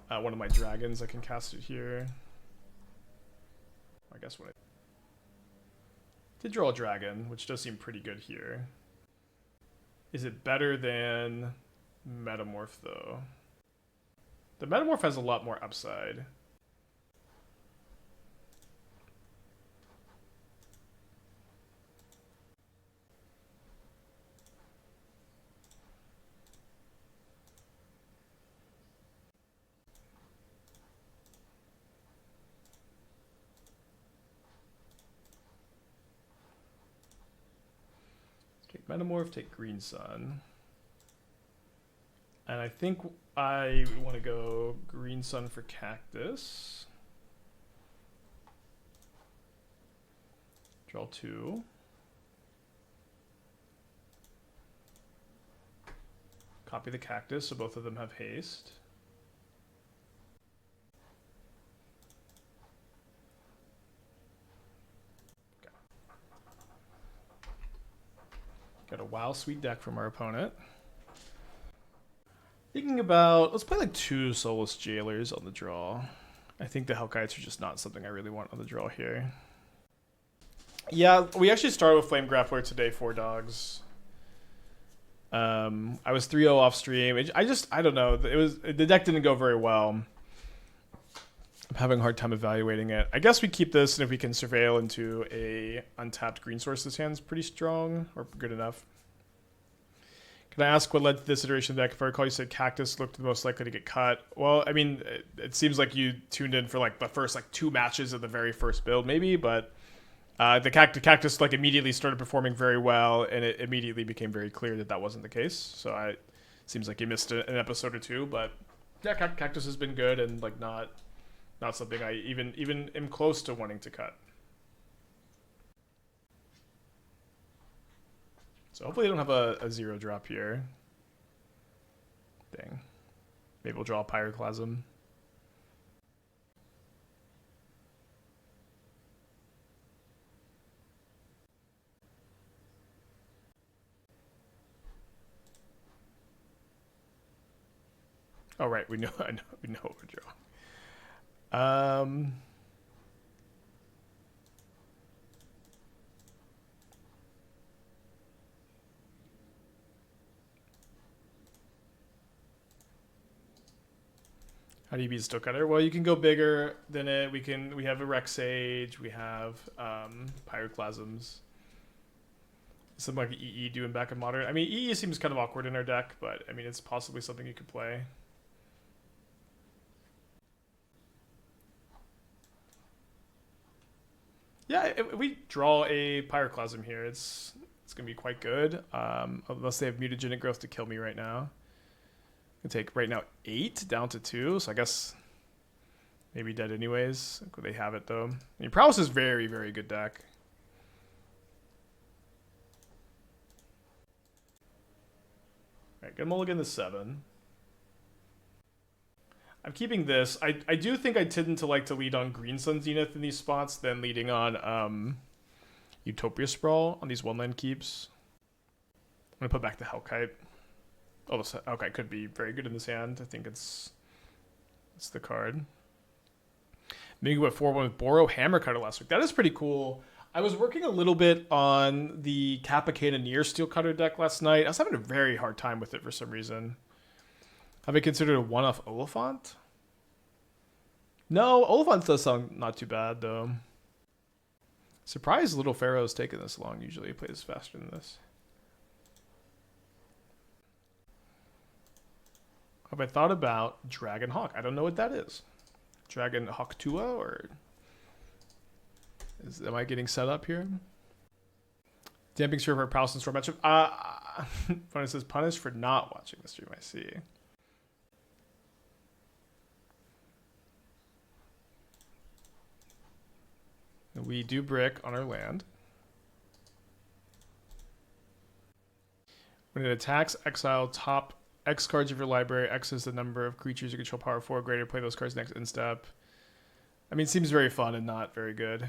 one of my dragons, I can cast it here. I guess when I did draw a dragon, which does seem pretty good here. Is it better than Metamorph, though? The Metamorph has a lot more upside. Metamorph, take Green Sun. And I think I want to go Green Sun for Cactus. Draw 2. Copy the Cactus, so both of them have haste. Got a WoW sweet deck from our opponent. Thinking about, let's play like 2 Soulless Jailers on the draw. I think the Hellkites are just not something I really want on the draw here. Yeah, we actually started with Flame Grappler today, 4 dogs. I was 3-0 off stream. I don't know. The deck didn't go very well. I'm having a hard time evaluating it. I guess we keep this, and if we can surveil into a untapped green source, this hand's pretty strong or good enough. Can I ask what led to this iteration of the deck? If I recall, you said Cactus looked the most likely to get cut. Well, I mean, it seems like you tuned in for like the first 2 matches of the very first build, maybe, but the Cactus immediately started performing very well, and it immediately became very clear that wasn't the case. So it seems like you missed an episode or 2, but yeah, Cactus has been good and not Not something I even am close to wanting to cut. So hopefully they don't have a 0-drop here. Dang. Maybe we'll draw a Pyroclasm. Oh right, we know we know what we're drawing. How do you beat Steel Cutter? Well, you can go bigger than it. We have a Reclamation Sage. We have Pyroclasms. Something like EE doing back in Modern. I mean, EE seems kind of awkward in our deck, but I mean, it's possibly something you could play. Yeah, if we draw a Pyroclasm here, it's gonna be quite good. Unless they have mutagenic growth to kill me right now. I take right now 8 down to 2, so I guess maybe dead anyways. They have it though. I mean, Prowess is very, very good deck. Alright, get mulligan to 7. I'm keeping this. I do think I tend to like to lead on Green Sun Zenith in these spots than leading on Utopia Sprawl on these 1-land keeps. I'm going to put back the Hellkite. Oh, this Hellkite could be very good in this hand. I think it's the card. Maybe went 4-1 with Boro Hammer Cutter last week. That is pretty cool. I was working a little bit on the Kappa Cannoneer Steel Cutter deck last night. I was having a very hard time with it for some reason. Have I considered a one-off Oliphant? No, Oliphant does sound not too bad, though. Surprised Little Pharaoh's taken this long. Usually he plays faster than this. Have I thought about Dragon Hawk? I don't know what that is. Dragon Hawk Tua, or... am I getting set up here? Damping Sphere for Prowess and Storm matchup. Funny says punished for not watching the stream, I see. We do brick on our land. When it attacks, exile top X cards of your library. X is the number of creatures you control power 4 or greater. Play those cards next in step. I mean, it seems very fun and not very good.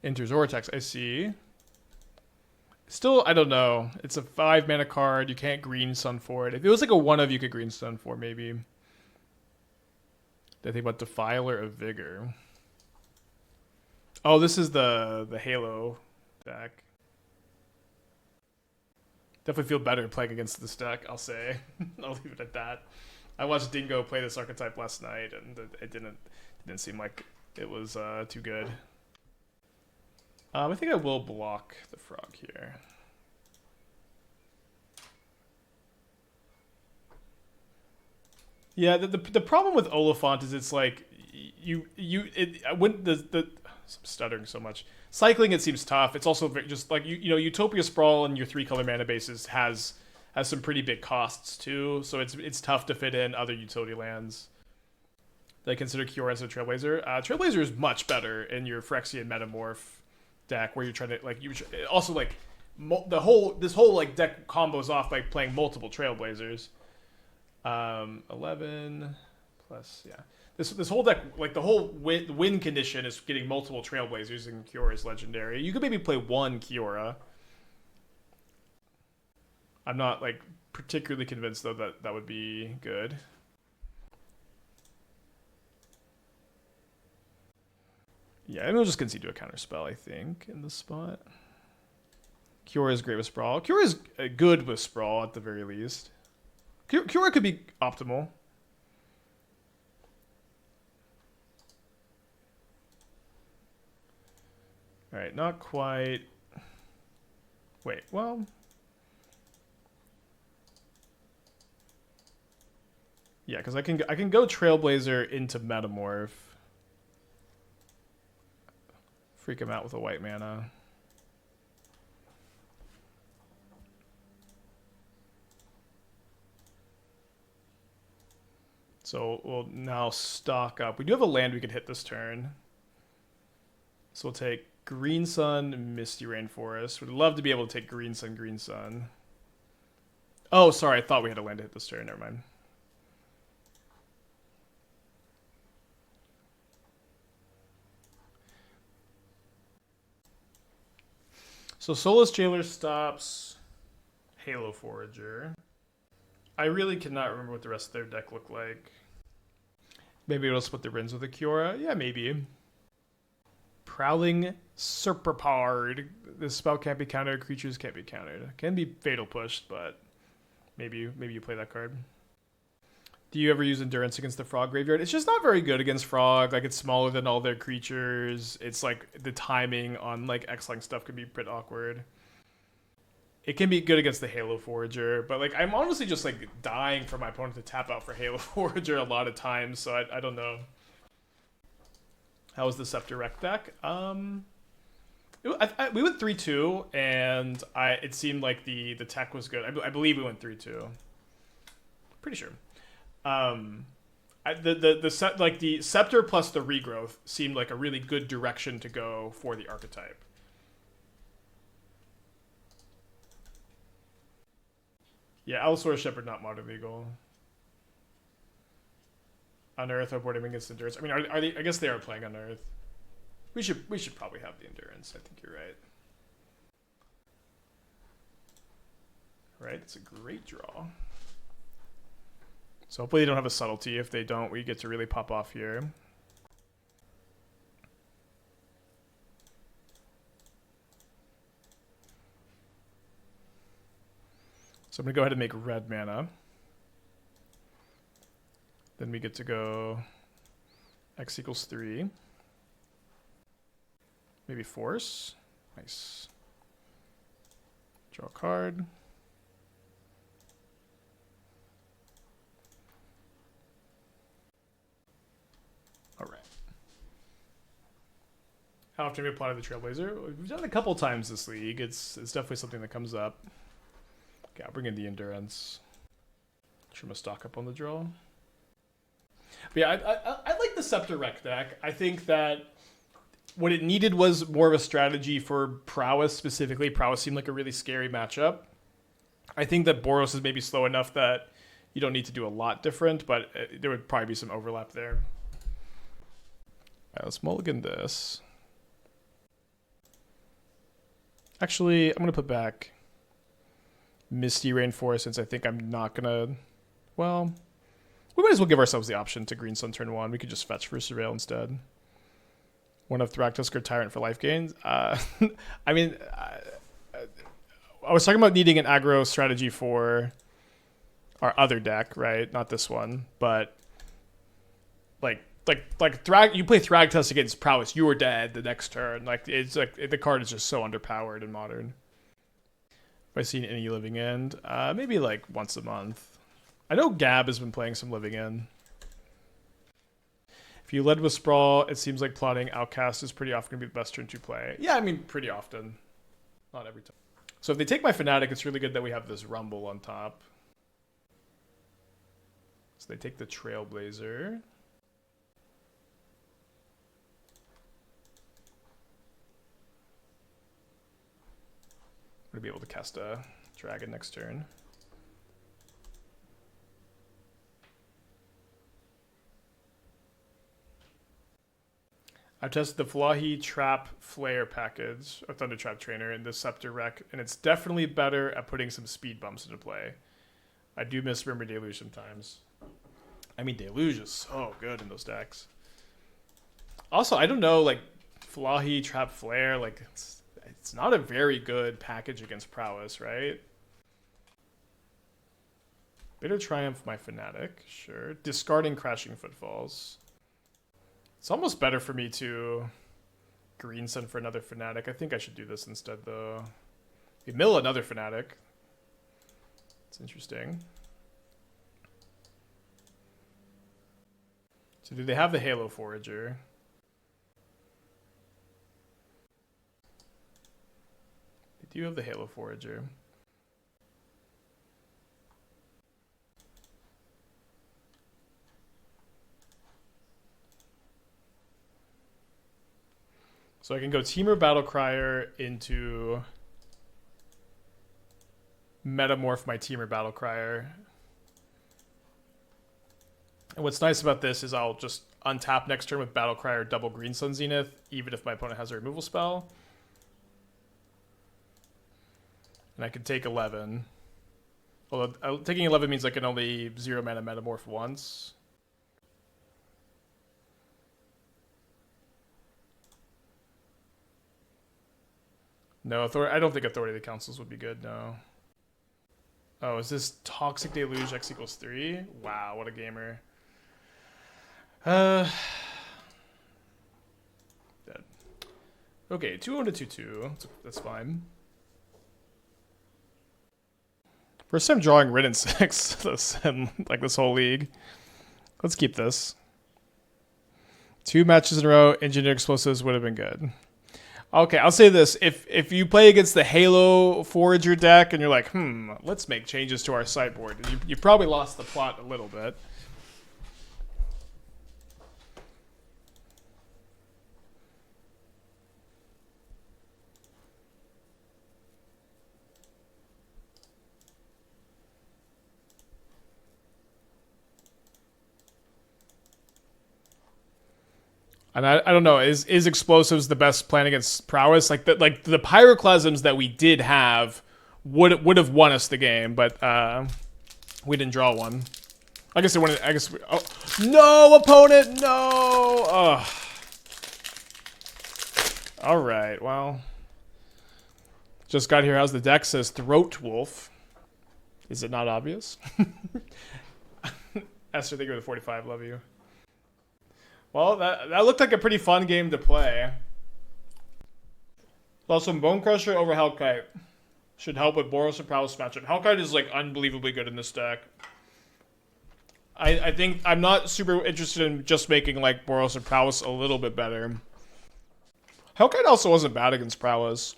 Enters Vortex, I see. Still, I don't know. It's a 5 mana card. You can't green sun for it. If it was like a 1 of, you could green sun for, maybe. Did I think about Defiler of Vigor? Oh, this is the Halo deck. Definitely feel better playing against this deck, I'll say. I'll leave it at that. I watched Dingo play this archetype last night, and it didn't seem like it was too good. I think I will block the frog here. Yeah, the problem with Oliphant is it's like I'm stuttering so much. Cycling it seems tough. It's also just like you know Utopia Sprawl and your 3-color mana bases has some pretty big costs too. So it's tough to fit in other utility lands. I consider Kiora as a Trailblazer. Trailblazer is much better in your Phyrexian Metamorph deck where you're trying to like also like this whole like deck combos off by playing multiple Trailblazers. 11 plus this whole deck, like the whole win condition is getting multiple Trailblazers, and Kiora is legendary. You could maybe play one Kiora. I'm not like particularly convinced though that would be good. Yeah, and we'll just concede to a counter spell, I think, in this spot. Kiora is great with Sprawl. Kiora is good with Sprawl at the very least. Kiora could be optimal. Alright, not quite. Wait, well. Yeah, because I can go Trailblazer into Metamorph. Freak him out with a white mana. So we'll now stock up. We do have a land we could hit this turn. So we'll take Green Sun, Misty Rainforest. Would love to be able to take Green Sun, Green Sun. Oh, sorry. I thought we had a land to hit this turn. Never mind. So Soulless Jailer stops Halo Forager. I really cannot remember what the rest of their deck looked like. Maybe it'll split the Wrenns with a Kiora. Yeah, maybe. Prowling Serpapard. This spell can't be countered. Creatures can't be countered. Can be fatal pushed, but maybe you play that card. Do you ever use Endurance against the Frog Graveyard? It's just not very good against Frog. Like, it's smaller than all their creatures. It's like the timing on like X-Lang stuff could be a bit awkward. It can be good against the Halo Forager, but like I'm honestly just like dying for my opponent to tap out for Halo Forager a lot of times, so I don't know. How was the Scepter Rec deck? We went 3-2, and it seemed like the tech was good. I believe we went 3-2. Pretty sure. The Scepter plus the Regrowth seemed like a really good direction to go for the archetype. Yeah, Allosaurus Shepherd, not modern legal. Unearth, boarding against Endurance. I mean, are they? I guess they are playing Unearth. We should probably have the Endurance. I think you're right. Right, it's a great draw. So hopefully they don't have a subtlety. If they don't, we get to really pop off here. So I'm going to go ahead and make red mana. Then we get to go X equals 3. Maybe force. Nice. Draw a card. All right. How often have we applied the Trailblazer? We've done it a couple times this league. It's definitely something that comes up. Okay, I'll bring in the Endurance. Trim a stock up on the draw. But yeah, I like the Scepter Rec deck. I think that what it needed was more of a strategy for Prowess specifically. Prowess seemed like a really scary matchup. I think that Boros is maybe slow enough that you don't need to do a lot different, but there would probably be some overlap there. All right, let's mulligan this. Actually, I'm going to put back Misty Rainforest since I think I'm not going to... Well, we might as well give ourselves the option to Green Sun turn 1. We could just fetch for Surveil instead. One of Thragtusk or Tyrant for life gains. I mean, I was talking about needing an aggro strategy for our other deck, right? Not this one, but like you play Thragtusk against Prowess, you are dead the next turn. Like it's like the card is just so underpowered in Modern. Have I seen any Living End? Maybe like once a month. I know Gab has been playing some Living End. If you led with Sprawl, it seems like plotting Outcast is pretty often going to be the best turn to play. Yeah, I mean, pretty often. Not every time. So if they take my Fanatic, it's really good that we have this Rumble on top. So they take the Trailblazer. I'm going to be able to cast a Dragon next turn. I've tested the Flahi Trap Flare package, a Thunder Trap Trainer, in the Scepter Rec, and it's definitely better at putting some speed bumps into play. I do miss Remember Deluge sometimes. I mean, Deluge is so good in those decks. Also, I don't know, like, Flahi Trap Flare, like, it's not a very good package against Prowess, right? Bitter Triumph, my Fanatic, sure. Discarding Crashing Footfalls. It's almost better for me to Green Sun for another Fanatic. I think I should do this instead, though. We mill another Fanatic. It's interesting. So do they have the Halo Forager? Do you have the Halo Forager? So I can go Temur Battlecrier into Metamorph my Temur Battlecrier. And what's nice about this is I'll just untap next turn with Battlecrier double Green Sun Zenith, even if my opponent has a removal spell. And I can take 11. Although taking 11 means I can only 0 mana Metamorph once. No, I don't think Authority of the Councils would be good, no. Oh, is this Toxic Deluge X equals 3? Wow, what a gamer. Dead. Okay, 2-1 to 2-2. That's fine. First time drawing Wrenn and Six in like this whole league. Let's keep this. 2 matches in a row, Engineered Explosives would have been good. Okay, I'll say this. If you play against the Halo Forager deck and you're like, let's make changes to our sideboard, you probably lost the plot a little bit. And I don't know, is Explosives the best plan against Prowess? Like the Pyroclasms that we did have would have won us the game, but we didn't draw one. I guess oh no, opponent, no. Ugh. All right, well, just got here. How's the deck? Says Throat Wolf. Is it not obvious? Esther, thank you for the 45. Love you. Well, that looked like a pretty fun game to play. Also, Bone Crusher over Hellkite should help with Boros and Prowess matchup. Hellkite is like unbelievably good in this deck. I think I'm not super interested in just making like Boros and Prowess a little bit better. Hellkite also wasn't bad against Prowess.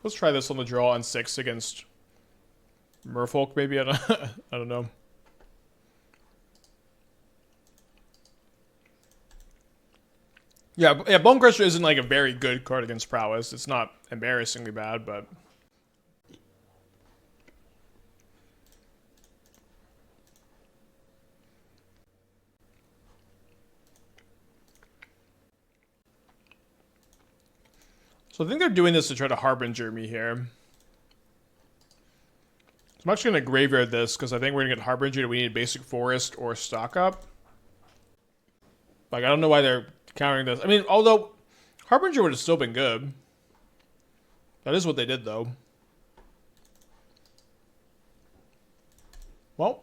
Let's try this on the draw on 6 against Merfolk, maybe. I don't know. Yeah, Bone Crusher isn't like a very good card against Prowess. It's not embarrassingly bad, but so I think they're doing this to try to Harbinger me here. So I'm actually going to graveyard this because I think we're going to get Harbinger and we need Basic Forest or Stock Up. Like, I don't know why they're countering this. I mean, although Harbinger would have still been good. That is what they did, though. Well.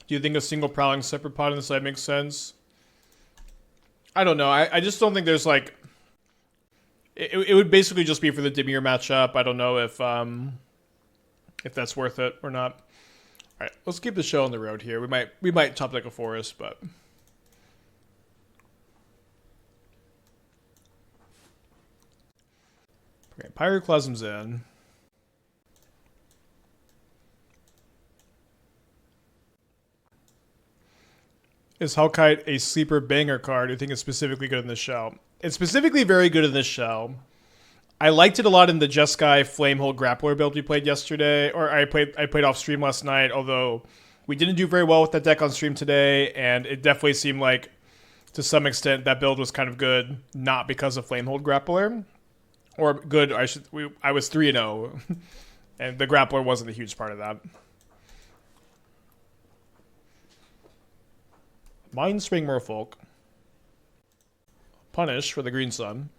Do you think a single Prowling Separate Pot in the side makes sense? I don't know. I just don't think there's like... It would basically just be for the Dimir matchup. I don't know if that's worth it or not. All right, let's keep the show on the road here. We might top deck a forest, but... Okay, Pyroclasm's in. Is Hellkite a sleeper banger card? Do you think it's specifically good in this shell? It's specifically very good in this shell. I liked it a lot in the Jeskai Flamehold Grappler build we played yesterday, or I played off stream last night, although we didn't do very well with that deck on stream today, and it definitely seemed like, to some extent, that build was kind of good, not because of Flamehold Grappler. Or good, I was 3-0, and the Grappler wasn't a huge part of that. Mindspring Merfolk. Punish for the Green Sun.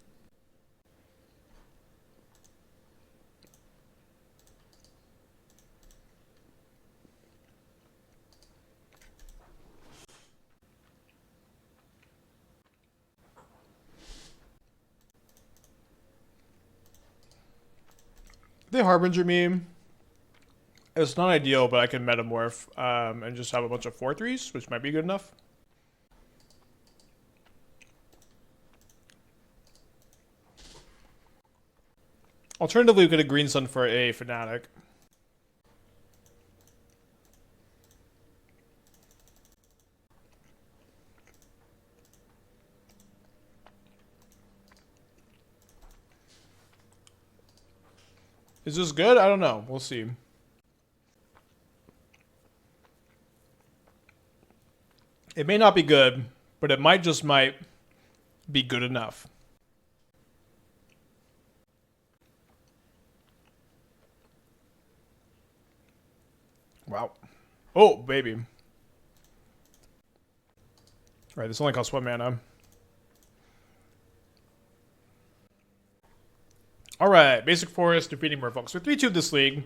They Harbinger meme. It's not ideal, but I can Metamorph and just have a bunch of 4/3s, which might be good enough. Alternatively, we could have Green Sun for a Fanatic. Is this good? I don't know. We'll see. It may not be good, but it might be good enough. Wow. Oh, baby. All right, this only costs 1 mana. All right, basic forest defeating Merfolk. So 3/2 this league.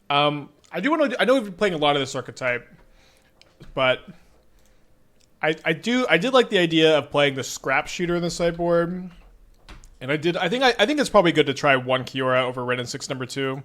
I do want to. I know we've been playing a lot of this archetype, but I did like the idea of playing the scrap shooter in the sideboard, and I think it's probably good to try 1 Kiora over Wrenn and Six #2.